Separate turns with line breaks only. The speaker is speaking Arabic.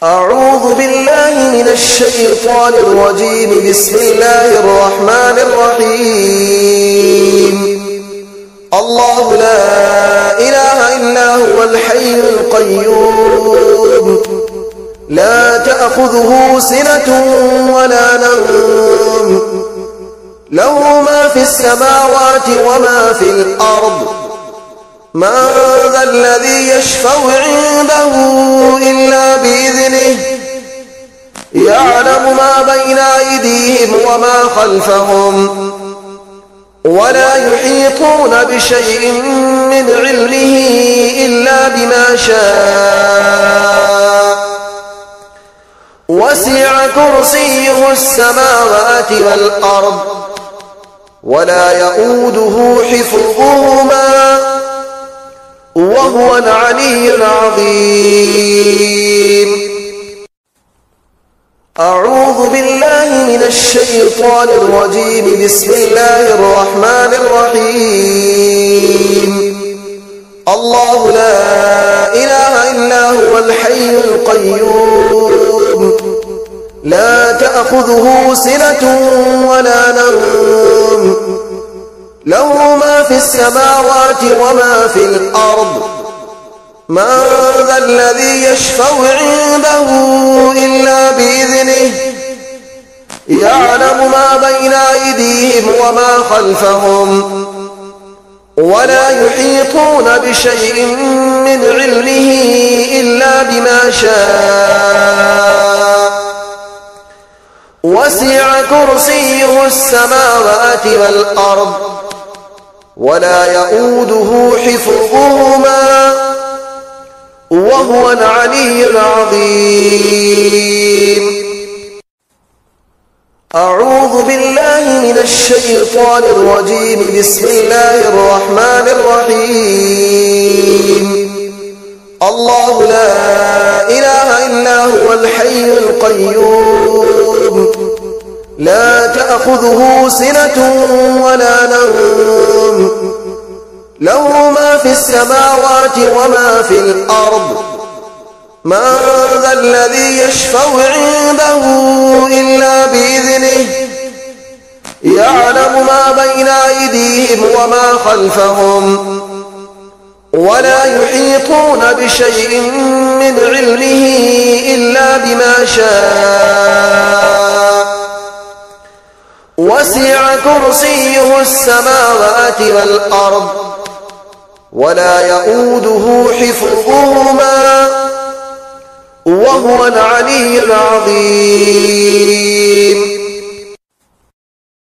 أعوذ بالله من الشيطان الرجيم. بسم الله الرحمن الرحيم. الله لا إله إلا هو الحي القيوم، لا تأخذه سنة ولا نوم، له ما في السماوات وما في الأرض. من ذا الذي يشفع عنده إلا بإذنه، يعلم ما بين أيديهم وما خلفهم، ولا يحيطون بشيء من علمه إلا بما شاء. وسع كرسيه السماوات والأرض، ولا يؤوده حفظهما، وهو العلي العظيم. أعوذ بالله من الشيطان الرجيم. بسم الله الرحمن الرحيم. الله لا إله إلا هو الحي القيوم، لا تأخذه سنة ولا نوم، له ما في السماوات وما في الأرض. من ذا الذي يشفع عنده إلا بإذنه، يعلم ما بين أيديهم وما خلفهم، ولا يحيطون بشيء من علمه إلا بما شاء. وسع كرسيه السماوات والأرض، ولا يؤوده حفظهما، وهو العلي العظيم. أعوذ بالله من الشيطان الرجيم. بسم الله الرحمن الرحيم. الله لا إله إلا هو الحي القيوم، لا تأخذه سنة ولا نوم، له ما في السماوات وما في الأرض. من ذا الذي يشفع عنده إلا بإذنه، يعلم ما بين أيديهم وما خلفهم، ولا يحيطون بشيء من علمه إلا بما شاء. وسع كرسيه السماوات والأرض، ولا يؤوده حفظهما، وهو العلي العظيم.